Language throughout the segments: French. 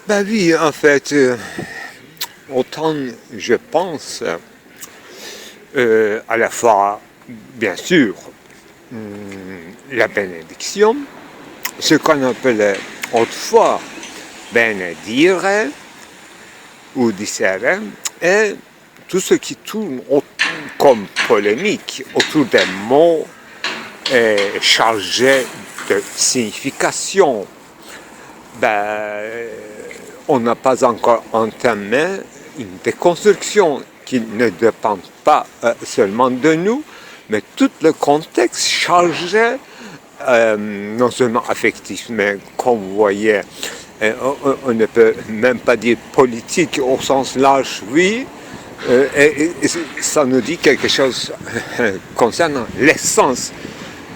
Ben oui, en fait, autant je pense à la fois, bien sûr, la bénédiction, ce qu'on appelait autrefois bénédire ou dicere, et tout ce qui tourne comme polémique autour des mots chargés de signification. On n'a pas encore entamé une déconstruction qui ne dépend pas seulement de nous, mais tout le contexte chargé, non seulement affectif, mais comme vous voyez, on ne peut même pas dire politique au sens large, oui, et ça nous dit quelque chose concernant l'essence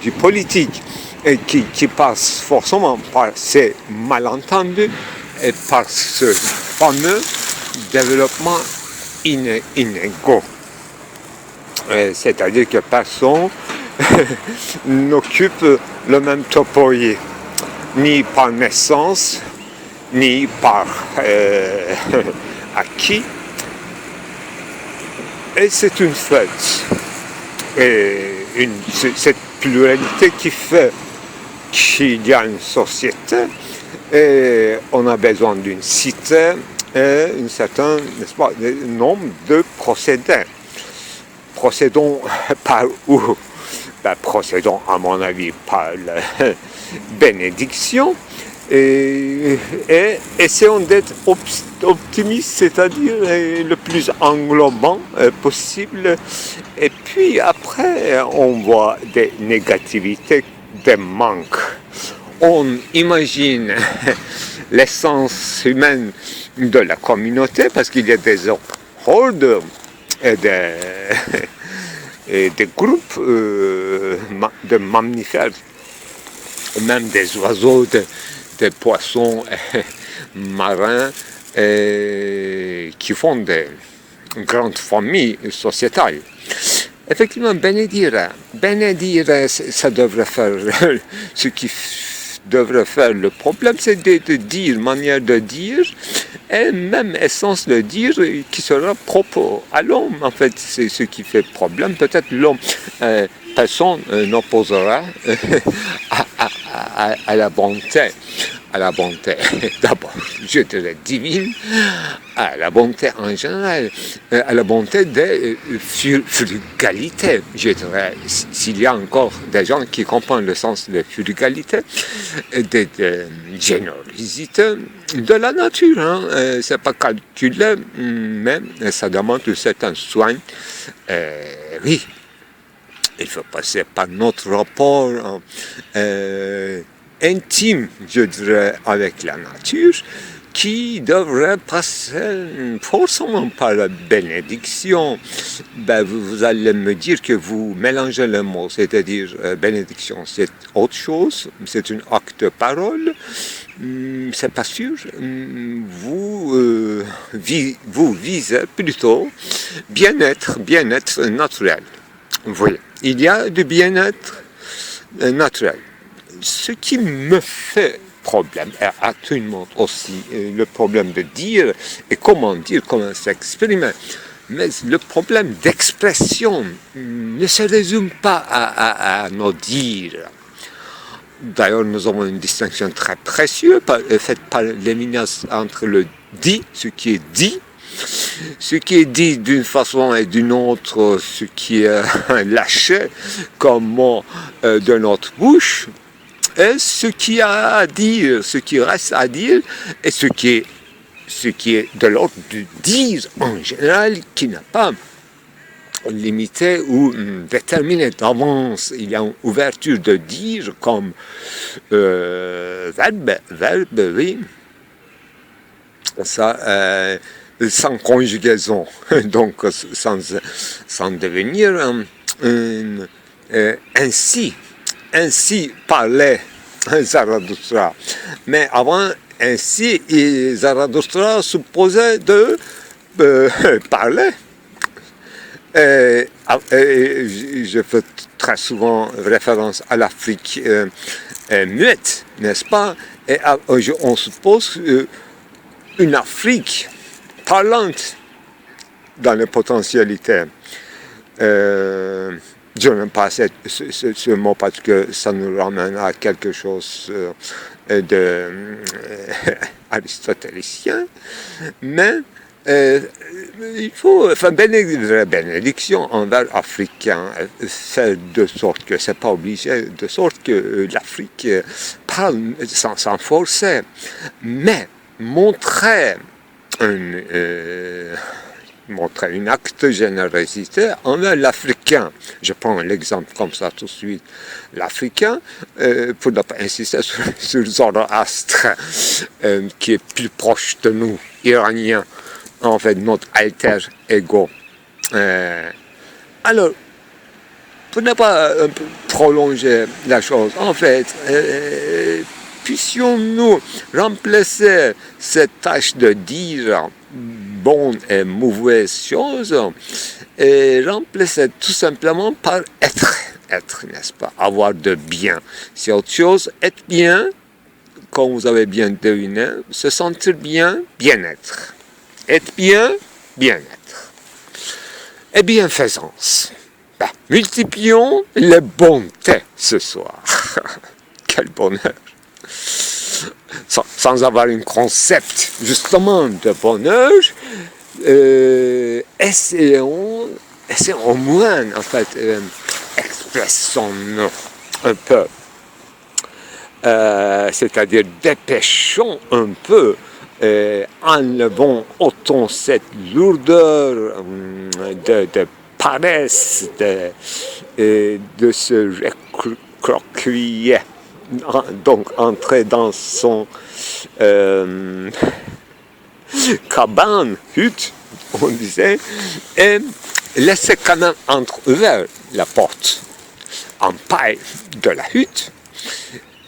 du politique, et qui passe forcément par ces malentendus et par ce fameux développement inégaux. C'est-à-dire que personne n'occupe le même topoïde, ni par naissance, ni par acquis. Et c'est une fête. Et cette pluralité qui fait qu'il y a une société et on a besoin d'une cité et un certain, n'est-ce pas, nombre de procédés. Procédons par où? Procédons, à mon avis, par la bénédiction et essayons d'être optimistes, c'est-à-dire le plus englobant possible. Et puis après, on voit des négativités, des manques. On imagine l'essence humaine de la communauté parce qu'il y a des hordes et des groupes de mammifères, même des oiseaux, des poissons marins qui font des grandes familles sociétales. Effectivement, bénédire, ça devrait faire ce qui devrait faire le problème, c'est de dire, manière de dire, et même essence de dire qui sera propre à l'homme. En fait, c'est ce qui fait problème. Peut-être l'homme, personne n'opposera à la bonté. À la bonté, d'abord, je dirais divine, à la bonté en général, à la bonté de frugalité, je dirais, s'il y a encore des gens qui comprennent le sens de frugalité, de générosité de la nature, hein. C'est pas calculé, mais ça demande un certain soin, oui. Il faut passer par notre rapport intime, je dirais, avec la nature, qui devrait passer forcément par la bénédiction. Vous allez me dire que vous mélangez les mots, c'est-à-dire bénédiction, c'est autre chose, c'est un acte de parole, c'est pas sûr. Vous visez plutôt bien-être naturel. Vous voyez, il y a du bien-être naturel. Ce qui me fait problème, et à tout le monde aussi, le problème de dire, et comment s'exprimer, mais le problème d'expression ne se résume pas à nos dires. D'ailleurs, nous avons une distinction très précieuse, faite par l'éminence entre le dit, ce qui est dit d'une façon et d'une autre, ce qui est lâché comme mot de notre bouche, et ce qui a à dire, ce qui reste à dire, et ce qui est de l'ordre du dire en général, qui n'a pas limité ou déterminé d'avance. Il y a une ouverture de dire comme verbe, oui. Ça, sans conjugaison, donc sans devenir ainsi parlait Zarathustra. Mais avant, ainsi, Zarathustra supposait de parler. Je fais très souvent référence à l'Afrique muette, n'est-ce pas? Et on suppose une Afrique parlante dans les potentialités. Je n'aime pas ce mot parce que ça nous ramène à quelque chose aristotélicien, mais il faut, bénédiction envers l'Africain, faire de sorte que, c'est pas obligé, de sorte que l'Afrique parle sans forcer, mais montrer un acte de générosité envers l'Africain. Je prends l'exemple comme ça tout de suite. L'Africain, pour ne pas insister sur Zoroastre, qui est plus proche de nous, iranien, en fait, notre alter ego. Alors, pour ne pas prolonger la chose, en fait, puissions-nous remplacer cette tâche de dire bonnes et mauvaises choses et remplacer tout simplement par être, n'est-ce pas, avoir de bien. C'est autre chose, être bien, comme vous avez bien deviné, se sentir bien, bien-être. Être bien, bien-être. Et bienfaisance. Multiplions les bontés ce soir. Quel bonheur. Sans avoir un concept justement de bonheur, essayons au moins, en fait, expressons-nous un peu. C'est-à-dire dépêchons un peu, enlevons autant cette lourdeur de paresse, de se recroqueviller. Donc entrer dans son cabane, hutte, on disait, et laisser quand même ouvert la porte en paille de la hutte.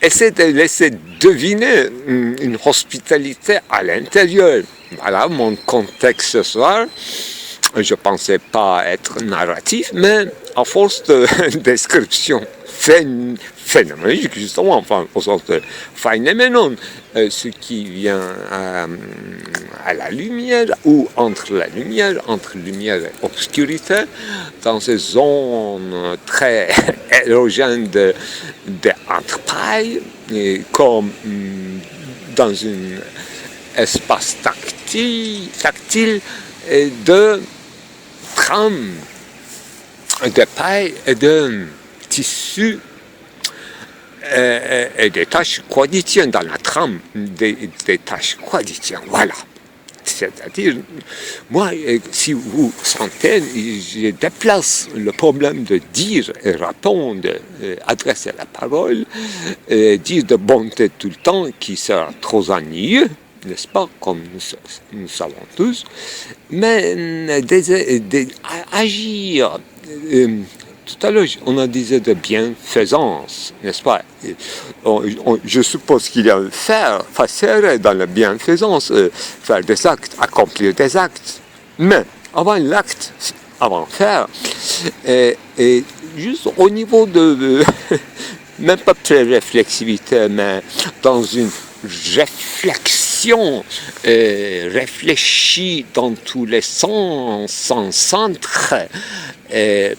Essayer de laisser deviner une hospitalité à l'intérieur. Voilà mon contexte ce soir. Je ne pensais pas être narratif, mais à force de description phénoménologique, justement, enfin, au sens de phénoménon, ce qui vient à la lumière, ou entre lumière et obscurité, dans ces zones très érogènes d'entrepaille, comme dans un espace tactile de trame, de paille et de tissu et des tâches quotidiennes dans la trame, des tâches quotidiennes, voilà. C'est-à-dire, moi, si vous sentez, je déplace le problème de dire et répondre, adresser la parole, dire de bonté tout le temps, qui sera trop ennuyeux, n'est-ce pas, comme nous savons tous, mais agir. Tout à l'heure, on a dit de bienfaisance, n'est-ce pas? Je suppose qu'il y a faire dans la bienfaisance, faire des actes, accomplir des actes. Mais avant l'acte, avant faire, et juste au niveau de même pas pré-réflexivité, mais dans une réflexion réfléchie dans tous les sens, sans centre,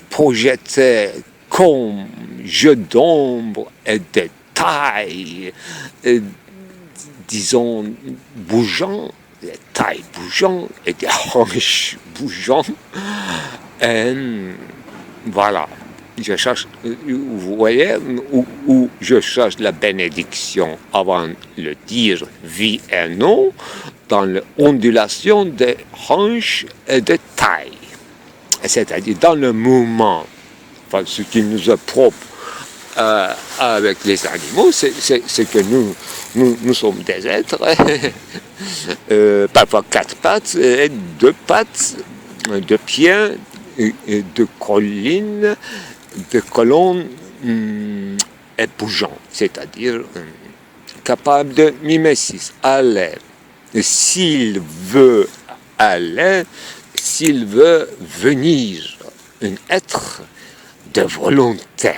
projeté comme jeu d'ombre et de taille, disons, bougeant, des tailles bougeantes et des hanches bougeantes. Voilà. Je cherche, vous voyez, où je cherche la bénédiction avant le dire oui et non, dans l'ondulation des hanches et des tailles. C'est-à-dire dans le mouvement, enfin, ce qui nous est propre avec les animaux, c'est que nous sommes des êtres, parfois 4 pattes, et 2 pattes, 2 pieds, et 2 collines, de colonnes et bougeants, c'est-à-dire capable de mimésis, aller. S'il veut aller, s'il veut venir, un être de volonté.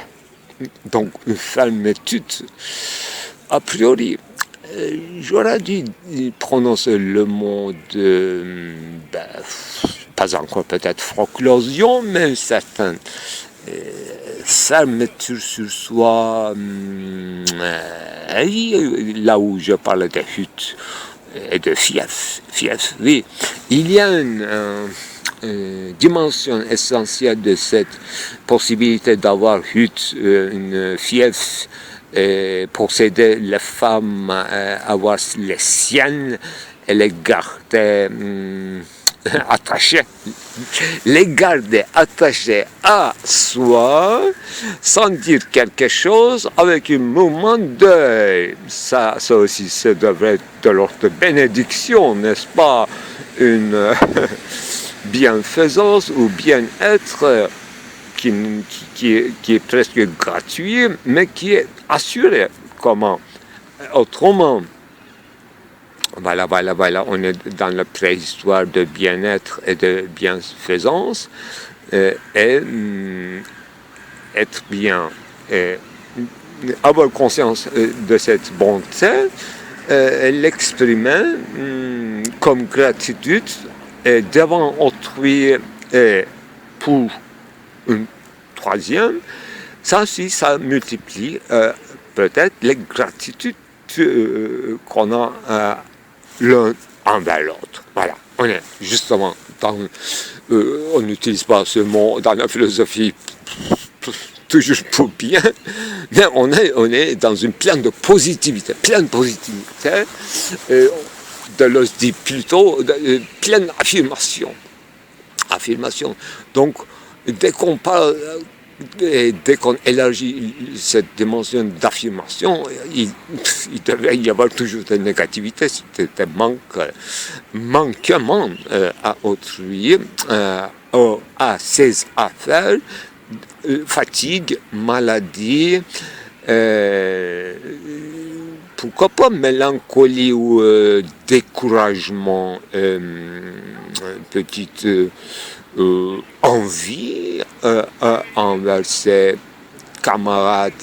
Donc une fermetude, a priori, J'aurais dû prononcer le mot de, pas encore peut-être froclosion, mais certain fermeture sur soi, là où je parle de hutte et de fief, oui, il y a une dimension essentielle de cette possibilité d'avoir hutte, une fief, posséder les femmes, avoir les siennes et les garder attachées. Les garder attachées à soi, sans dire quelque chose, avec un mouvement de... Ça aussi, ça devrait être de l'ordre de bénédiction, n'est-ce pas? Une bienfaisance ou bien-être qui est presque gratuit, mais qui est assuré. Comment? Autrement, voilà, on est dans la préhistoire de bien-être et de bienfaisance, et être bien, avoir conscience de cette bonté, l'exprimer comme gratitude devant autrui et pour une troisième, ça aussi, ça multiplie peut-être les gratitudes qu'on a l'un envers l'autre. Voilà, on est justement dans... on n'utilise pas ce mot dans la philosophie toujours pour bien, mais on est dans une pleine de positivité, de l'os dit plutôt, pleine d'affirmation. Donc, dès qu'on parle, et dès qu'on élargit cette dimension d'affirmation, il devrait y avoir toujours de négativité, de manquement à autrui, à ses affaires, fatigue, maladie, pourquoi pas mélancolie ou découragement, petite envie envers ses camarades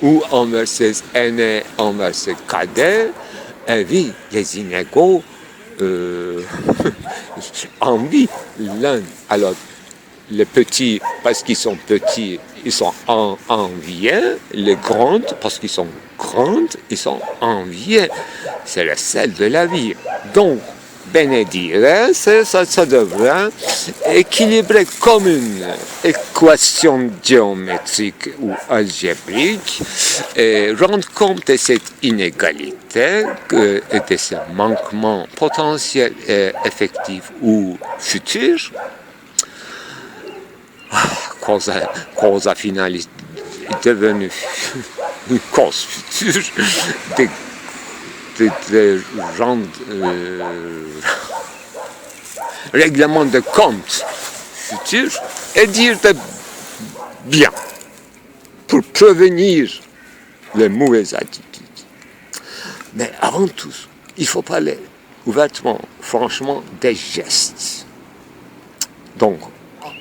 ou envers ses aînés, envers ses cadets, et oui, les inégaux envient l'un à l'autre. Les petits, parce qu'ils sont petits, ils sont enviés. Les grandes, parce qu'ils sont grandes, ils sont enviés. C'est le sel de la vie. Donc, bénédire, ça devrait équilibrer comme une équation géométrique ou algébrique et rendre compte de cette inégalité et de ce manquement potentiel et effectif ou futur. Causa finale est devenue une cause future de rendre règlement de compte futur et dire de bien pour prévenir les mauvaises attitudes. Mais avant tout, il faut parler ouvertement, franchement, des gestes. Donc,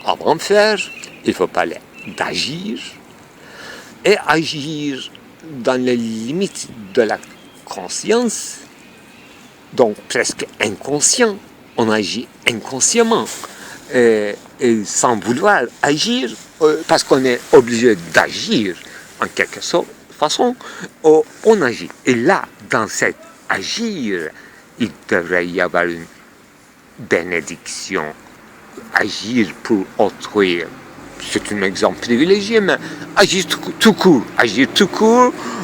avant de faire, il faut parler d'agir et agir dans les limites de la conscience, donc presque inconscient. On agit inconsciemment et sans vouloir agir parce qu'on est obligé d'agir en quelque façon, on agit. Et là, dans cet agir, il devrait y avoir une bénédiction. Agir pour autrui, c'est un exemple privilégié, mais agir tout court,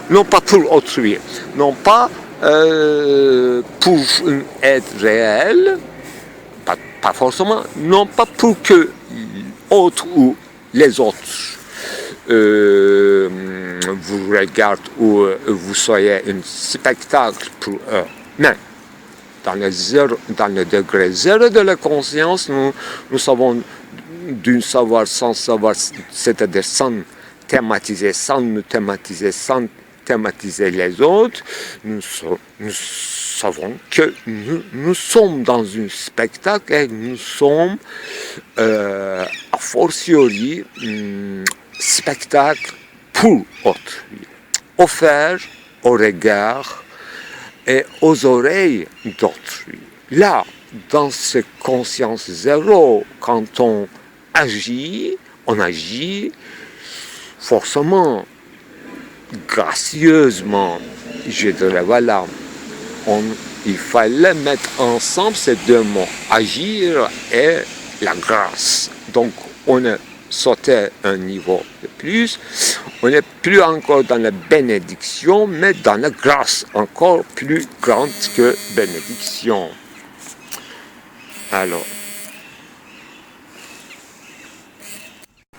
non pas pour autrui, non pas pour une aide réelle, pas forcément, non pas pour que autres ou les autres vous regardent ou vous soyez un spectacle pour eux. Mais dans le degré zéro de la conscience, nous savons d'un savoir sans savoir, c'est-à-dire sans thématiser, sans nous thématiser, sans thématiser les autres, nous savons que nous sommes dans un spectacle et nous sommes a fortiori spectacle pour autrui, offert au regard et aux oreilles d'autrui. Là, dans ce conscience zéro, quand on agit forcément, gracieusement, je dirais, voilà. Il fallait mettre ensemble ces deux mots, agir et la grâce. Donc, on a sauté un niveau de plus, on n'est plus encore dans la bénédiction, mais dans la grâce encore plus grande que bénédiction. Alors,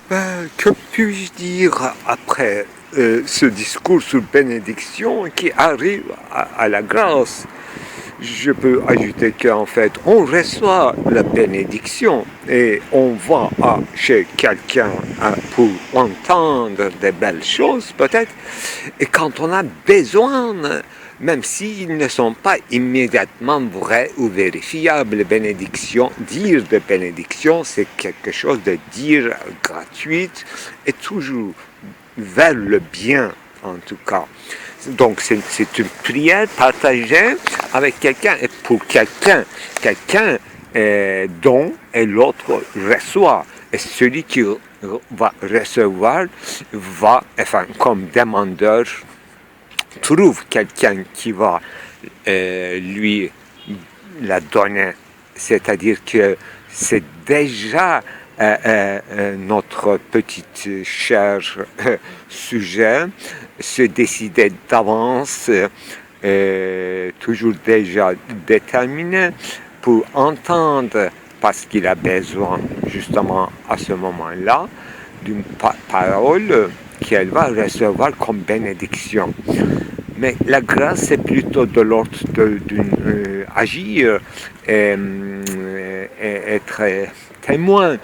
que puis-je dire après ce discours sur bénédiction qui arrive à la grâce? Je peux ajouter qu'en fait, on reçoit la bénédiction et on va chez quelqu'un pour entendre des belles choses peut-être. Et quand on a besoin, même s'ils ne sont pas immédiatement vrais ou vérifiables, bénédiction, dire de bénédiction, c'est quelque chose de dire gratuite et toujours vers le bien en tout cas. Donc c'est une prière partagée avec quelqu'un et pour quelqu'un donne et l'autre reçoit. Et celui qui va recevoir va, enfin comme demandeur, trouve quelqu'un qui va lui la donner. C'est-à-dire que c'est déjà notre petit cher sujet se décider d'avance, toujours déjà déterminé pour entendre, parce qu'il a besoin justement à ce moment-là d'une parole qu'elle va recevoir comme bénédiction. Mais la grâce, c'est plutôt de l'ordre d'agir et être témoin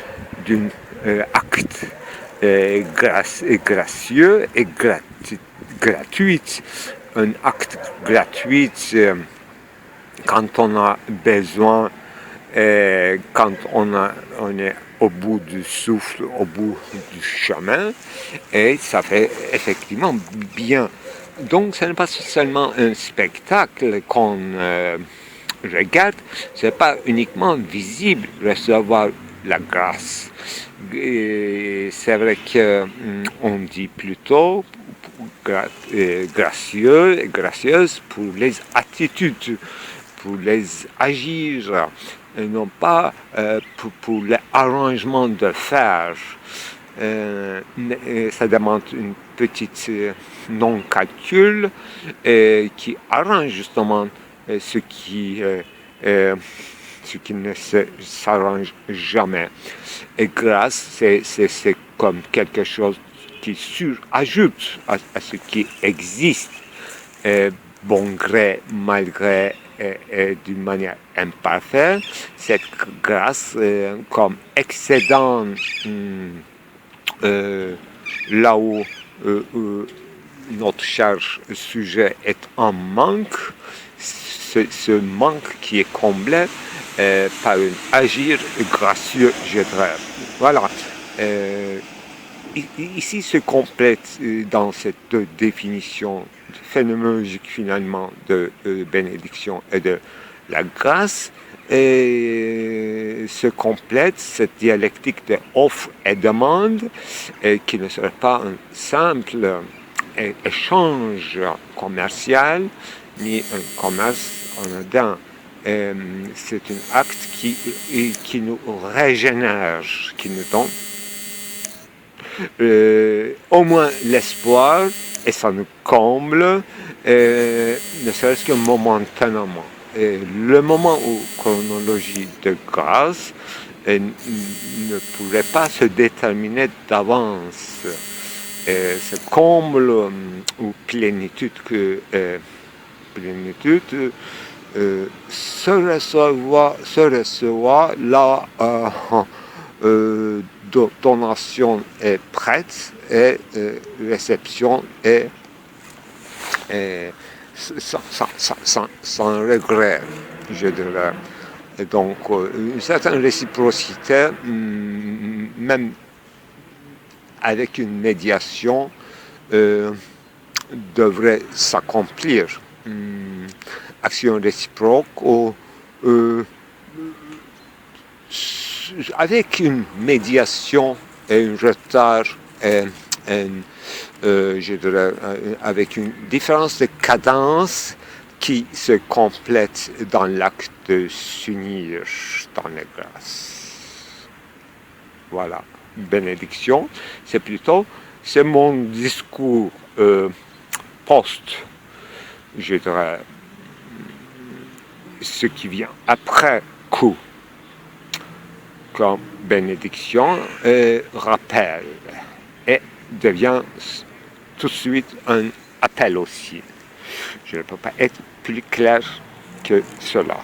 d'un acte gracieux et gratuit. Un acte gratuit quand on a besoin, quand on est au bout du souffle, au bout du chemin, et ça fait effectivement bien. Donc ce n'est pas seulement un spectacle qu'on regarde, ce n'est pas uniquement visible recevoir la grâce. C'est vrai qu'on dit plutôt gracieux et gracieuse pour les attitudes, pour les agir, et non pas pour l'arrangement de faire. Ça demande une petite non-calcul qui arrange justement ce qui ne s'arrange jamais. Et grâce, c'est comme quelque chose qui surajoute à ce qui existe, bon gré, mal gré, et d'une manière imparfaite. Cette grâce comme excédent là où notre cher sujet est en manque, ce manque qui est comblé par un agir gracieux, je dirais. Voilà. Ici se complète dans cette définition phénoménologique finalement de bénédiction et de la grâce, et se complète cette dialectique de offre et demande, qui ne serait pas un simple échange commercial ni un commerce anodin. C'est un acte qui nous régénère, qui nous donne au moins l'espoir, et ça nous comble, ne serait-ce que momentanément. Le moment où chronologie de grâce ne pourrait pas se déterminer d'avance. Ce comble ou plénitude se reçoit là donation est prête et réception est sans regret, je dirais. Et donc, une certaine réciprocité, même avec une médiation, devrait s'accomplir. action réciproque ou avec une médiation et un retard et je dirais, avec une différence de cadence qui se complète dans l'acte de s'unir dans les grâces. Voilà, bénédiction, c'est mon discours post, je dirais, ce qui vient après coup, comme bénédiction et rappel, et devient tout de suite un appel aussi. Je ne peux pas être plus clair que cela.